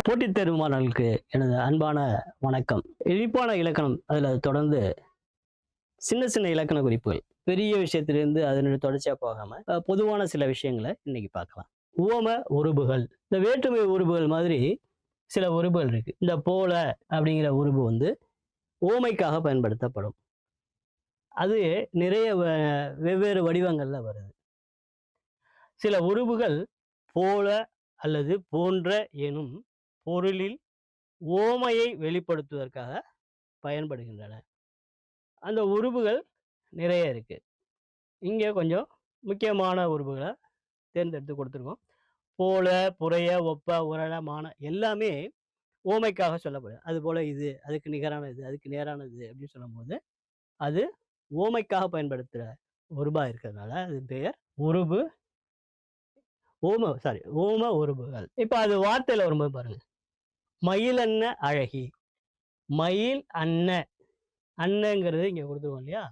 போட்டித் தேர்வு மாணவர்களுக்கு எனது அன்பான வணக்கம். இழிப்பான இலக்கணம், அதில் தொடர்ந்து சின்ன சின்ன இலக்கண குறிப்புகள், பெரிய விஷயத்திலிருந்து அதனுடைய தொடர்ச்சியாக போகாம பொதுவான சில விஷயங்களை இன்னைக்கு பார்க்கலாம். உவம உருபுகள், இந்த வேற்றுமை உருபுகள் மாதிரி சில உருபுகள் இருக்கு. இந்த போல அப்படிங்கிற உருபு வந்து உவமைக்காக பயன்படுத்தப்படும். அது நிறைய வெவ்வேறு வடிவங்கள்ல வருது. சில உருபுகள் போல அல்லது போன்ற எனும் பொருளில் உவமையை வெளிப்படுத்துவதற்காக பயன்படுகின்றன. அந்த உருபுகள் நிறைய இருக்கு. இங்கே கொஞ்சம் முக்கியமான உருபுகளை தேர்ந்தெடுத்து கொடுத்துருக்கோம். போல, புறைய, ஒப்ப, உரள, மான எல்லாமே உவமைக்காக சொல்லப்படுது. அது போல இது, அதுக்கு நிகரானது, அதுக்கு நேரானது அப்படின்னு சொல்லும்போது அது உவமைக்காக பயன்படுத்துகிற உருபா இருக்கிறதுனால அது பெயர் உருபு. ஓம உருபுகள். இப்போ அது வார்த்தையில் வரும்போது பாருங்க, மயில் அன்ன அழகி, மயில் அன்ன, அன்னங்கிறது இங்கே கொடுத்துருவோம் இல்லையா?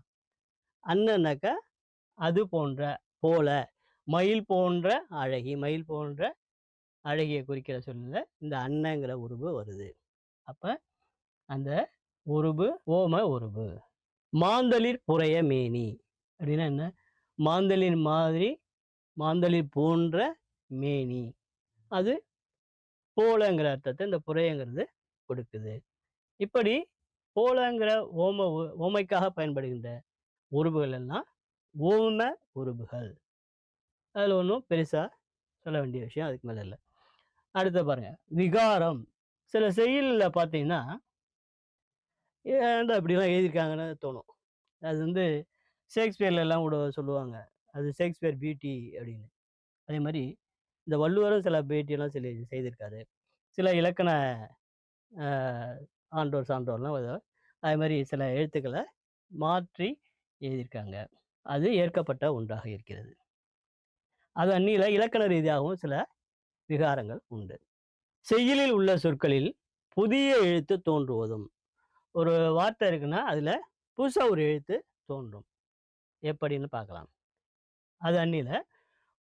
அன்னன்னாக்க அது போன்ற, போல, மயில் போன்ற அழகி, மயில் போன்ற அழகியை குறிக்கிற சொல்ல இந்த அன்னங்கிற உருபு வருது. அப்ப அந்த உருபு ஓம உருபு. மாந்தளிர் புறைய மேனி அப்படின்னா என்ன? மாந்தளிர் மாதிரி, மாந்தளிர் போன்ற மேனி, அது போலங்கிற அர்த்தத்தை இந்த புறையங்கிறது கொடுக்குது. இப்படி போலங்கிற ஓமைக்காக பயன்படுகின்ற உருபுகள் எல்லாம் ஓம உருபுகள். அதில் ஒன்றும் பெருசாக சொல்ல வேண்டிய விஷயம் அதுக்கு மேலே இல்லை. அடுத்து பாருங்க, விகாரம். சில செய்யுளில் பார்த்தீங்கன்னா ஏன்டா இப்படிலாம் எழுதியிருக்காங்கன்னு தோணும். அது வந்து ஷேக்ஸ்பியர்ல எல்லாம் கூட சொல்லுவாங்க, அது ஷேக்ஸ்பியர் பியூட்டி அப்படின்னு. அதே மாதிரி இந்த வள்ளுவரும் சில பேட்டியெல்லாம் செய்திருக்காரு. சில இலக்கண ஆண்டோர் சான்றோர்லாம் அதே மாதிரி சில எழுத்துக்களை மாற்றி எழுதியிருக்காங்க. அது ஏற்கப்பட்ட ஒன்றாக இருக்கிறது. அது அந்நில இலக்கண ரீதியாகவும் சில விகாரங்கள் உண்டு. செய்யுளில் உள்ள சொற்களில் புதிய எழுத்து தோன்றுவதும், ஒரு வார்த்தை இருக்குன்னா அதுல புதுசா ஒரு எழுத்து தோன்றும். எப்படின்னு பார்க்கலாம். அது அந்நில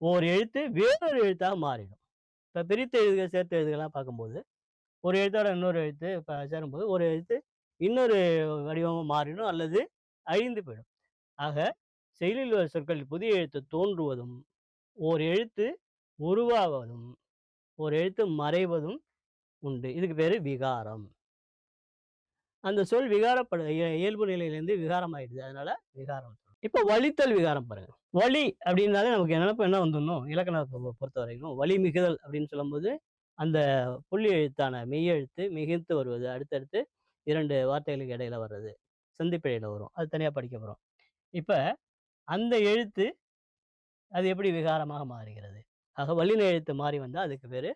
ஒரு எழுத்து வேறொரு எழுத்தாக மாறிடும். இப்போ பிரித்து எழுதுக, சேர்த்து எழுதுகலாம் பார்க்கும்போது ஒரு எழுத்தோட இன்னொரு எழுத்து இப்போ சேரும்போது ஒரு எழுத்து இன்னொரு வடிவமாக மாறிடும் அல்லது அழிந்து போயிடும். ஆக செயலில் உள்ள சொற்களில் புதிய எழுத்து தோன்றுவதும், ஓர் எழுத்து உருவாவதும், ஒரு எழுத்து மறைவதும் உண்டு. இதுக்கு பேரு விகாரம். அந்த சொல் இயல்பு நிலையிலேருந்து விகாரம் ஆயிடுது. அதனால விகாரம். இப்போ வழித்தல் விகாரம் பாருங்க. வழி அப்படின்னாலே நமக்கு நினைப்பு என்ன வந்துடணும், இலக்கணத்தை பொறுத்த வரைக்கும் வழி மிகுதல் அப்படின்னு சொல்லும்போது அந்த புள்ளி எழுத்தான மெய்யெழுத்து மிகுத்து வருவது, அடுத்தடுத்து 2 வார்த்தைகளுக்கு இடையில வர்றது, சந்திப்பிழையில வரும். அது தனியா படிக்க போறோம். இப்ப அந்த எழுத்து அது எப்படி விகாரமாக மாறுகிறது? ஆக வல்லின எழுத்து மாறி வந்தா அதுக்கு பேரு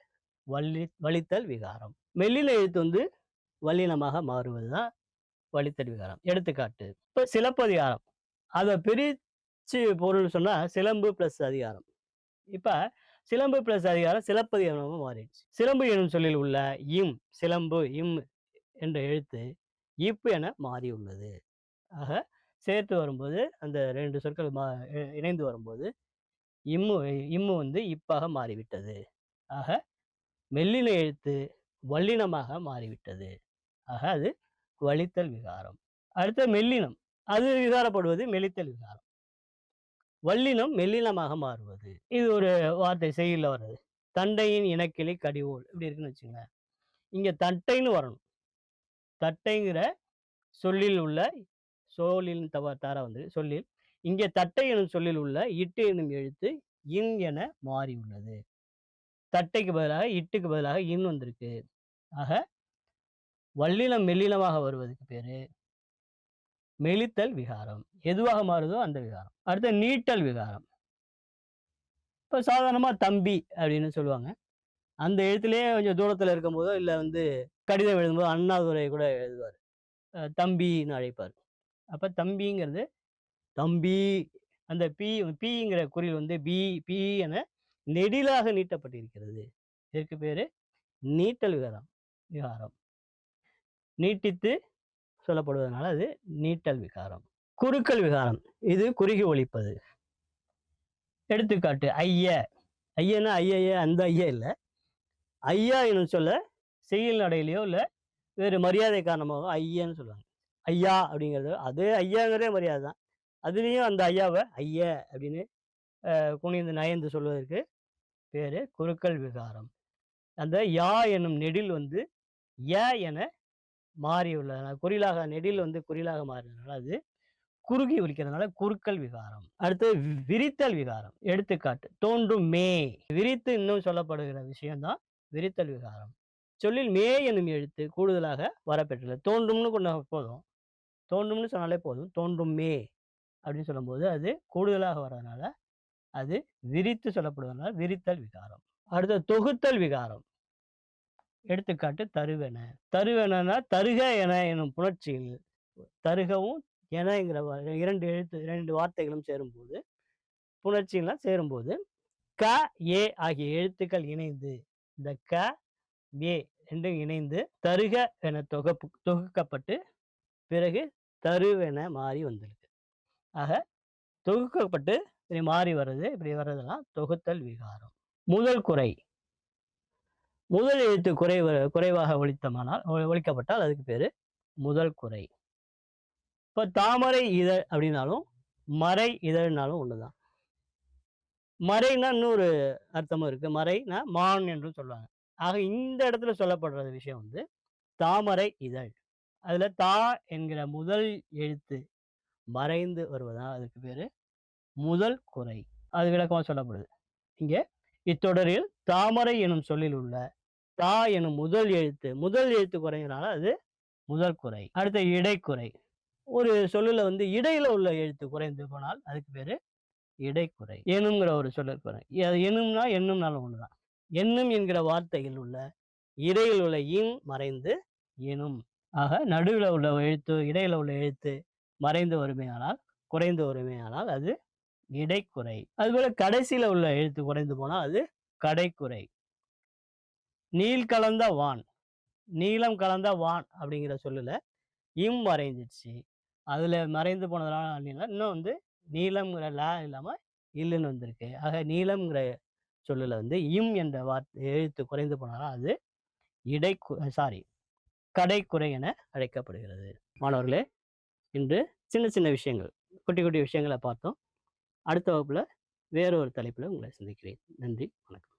வழித்தல் விகாரம். மெல்லின எழுத்து வந்து வல்லினமாக மாறுவதுதான் வழித்தல் விகாரம். எடுத்துக்காட்டு, இப்ப சிலப்பதிகாரம். அதை பிரிச்சு பொருள் சொன்னா சிலம்பு பிளஸ் அதிகாரம். இப்ப சிலம்பு பிளஸ் அதிகாரம் சிலப்பதிகாரமாக மாறிடுச்சு. சிலம்பு எனும் சொல்லில் உள்ள இம், சிலம்பு இம் என்ற எழுத்து இப்பு என மாறியுள்ளது. ஆக சேர்த்து வரும்போது அந்த 2 சொற்கள் இணைந்து வரும்போது இம்மு இம்மு வந்து இப்பாக மாறிவிட்டது. ஆக மெல்லின எழுத்து வல்லினமாக மாறிவிட்டது. ஆக அது வழித்தல் விகாரம். அடுத்த மெல்லினம், அது விகாரப்படுவது மெலித்தல் விகாரம். வல்லினம் மெல்லினமாக மாறுவது. இது ஒரு வார்த்தை செய்யுள்ல வர்றது. தண்டையின் இனக்கிளி கடிவோல் இப்படி இருக்குன்னு வச்சுங்களேன். இங்க தட்டைன்னு வரணும். தட்டைங்கிற சொல்லில் உள்ள சோலில் தார வந்து சொல்லில் இங்கே தட்டை எனும் சொல்லில் உள்ள இட்டு எனும் எழுத்து இன் என மாறி உள்ளது. தட்டைக்கு பதிலாக இட்டுக்கு பதிலாக இன் வந்திருக்கு. ஆக வல்லினம் மெல்லினமாக வருவதற்கு பேரு மெலித்தல் விகாரம். எதுவாக மாறுதோ அந்த விகாரம். அடுத்த நீட்டல் விகாரம். இப்போ சாதாரணமா தம்பி அப்படின்னு சொல்லுவாங்க. அந்த எழுத்துலயே கொஞ்சம் தூரத்துல இருக்கும்போதோ இல்ல வந்து கடிதம் எழுதும்போது அண்ணாதுரை கூட எழுதுவார், தம்பின்னு அழைப்பார். அப்ப தம்பிங்கிறது தம்பி, அந்த பீங்கிற குறில் வந்து பி என நெடிலாக நீட்டப்பட்டிருக்கிறது. இதற்கு பேரு நீட்டல் விகாரம். நீட்டித்து சொல்லப்படுவதனால அது நீட்டல் விகாரம். குறுக்கல் விகாரம், இது குறுகி ஒலிப்பது. எடுத்துக்காட்டு ஐய. ஐயன்னா ஐயைய அந்த ஐய இல்ல. ஐயா எனும் சொல்ல செய்யுள் நடையிலயோ, இல்ல வேறு மரியாதை காரணமாகவோ ஐயன்னு சொல்லுவாங்க. ஐயா அப்படிங்கிறது அதே ஐயாங்கிறதே மரியாதை தான். அதுலயும் அந்த ஐயாவ ஐய அப்படின்னு குனிந்து நயந்து சொல்வதற்கு பேரு குறுக்கல் விகாரம். அந்த யா எனும் நெடில் வந்து ய என மாறியுள்ளதனால் குறிலாக நெடில் வந்து குறிலாக மாறினதுனால அது குறுகி ஒலிக்கிறதுனால குறுக்கல் விகாரம். அடுத்து விரித்தல் விகாரம். எடுத்துக்காட்டு தோன்றும் மே. விரித்து இன்னும் சொல்லப்படுகிற விஷயம் தான் விரித்தல் விகாரம். சொல்லில் மே எனும் எழுத்து கூடுதலாக வரப்பெற்றுள்ளது. தோன்றும்னு கொண்ட போதும். தோன்றும்னு சொன்னாலே போதும். தோன்றும் மே அப்படின்னு சொல்லும்போது அது கூடுதலாக வர்றதுனால அது விரித்து சொல்லப்படுவதனால விரித்தல் விகாரம். அடுத்து தொகுத்தல் விகாரம். எடுத்துக்காட்டு தருவென. தருவெனனா தருக என எனும் புணர்ச்சியில் தருகவும் எனங்கிற 2 வார்த்தைகளும் சேரும்போது புணர்ச்சிலாம் சேரும்போது க, ஏ ஆகிய எழுத்துக்கள் இணைந்து இந்த க, ஏ 2ம் இணைந்து தருக என தொகுக்கப்பட்டு பிறகு தருவென மாறி வந்திருக்கு. ஆக தொகுக்கப்பட்டு இப்படி மாறி வர்றது இப்படி வர்றதெல்லாம் தொகுத்தல் விகாரம். முதல் குறை. முதல் எழுத்து குறைவாக ஒலிக்கப்பட்டால் அதுக்கு பேரு முதல் குறை. இப்ப தாமரை இதழ் அப்படின்னாலும் மறை இதழ்னாலும் ஒண்ணுதான். மறைன்னா இன்னொரு அர்த்தமும் இருக்கு. மறைனா மான் என்றும் சொல்லுவாங்க. ஆக இந்த இடத்துல சொல்லப்படுற விஷயம் வந்து தாமரை இதழ். அதுல தா என்கிற முதல் எழுத்து மறைந்து வருவதால் அதுக்கு பேரு முதல் குறை. அது விளக்கமா சொல்லப்படுது. இங்கே இத்தொடரில் தாமரை எனும் சொல்லில் உள்ள தா எனும் முதல் எழுத்து குறையினால அது முதல் குறை. அடுத்த இடைக்குறை. ஒரு சொல்லுல வந்து இடையில உள்ள எழுத்து குறைந்து போனால் அதுக்கு பேரு இடைக்குறை. எனும்ங்கிற ஒரு சொல்லுக்குறை. எனும்னா எண்ணும்னாலும் ஒண்ணுதான். எண்ணும் என்கிற வார்த்தையில் உள்ள இடையில் உள்ள இன் மறைந்து எனும். ஆக நடுவுல உள்ள எழுத்து, இடையில உள்ள எழுத்து மறைந்து வருமேயானால், குறைந்து வருமேயானால் அது இடைக்குறை. அதுபோல கடைசியில உள்ள எழுத்து குறைந்து போனால் அது கடைக்குறை. நீள் கலந்த வான். நீளம் கலந்த வான் அப்படிங்கிற சொல்லுல இம் மறைஞ்சிடுச்சு. அதுல மறைந்து போனதுனால இன்னும் வந்து நீளம்ங்கிற ல இல்லாம இல்லுன்னு வந்திருக்கு. ஆக நீளம்ங்கிற சொல்லுல வந்து இம் என்ற எழுத்து குறைந்து போனாலும் அது கடைக்குறை என அழைக்கப்படுகிறது. மாணவர்களே, இன்று சின்ன சின்ன விஷயங்கள், குட்டி குட்டி விஷயங்கள பார்த்தோம். அடுத்த வகுப்புல வேற ஒரு தலைப்புல உங்களை சந்திக்கிறேன். நன்றி, வணக்கம்.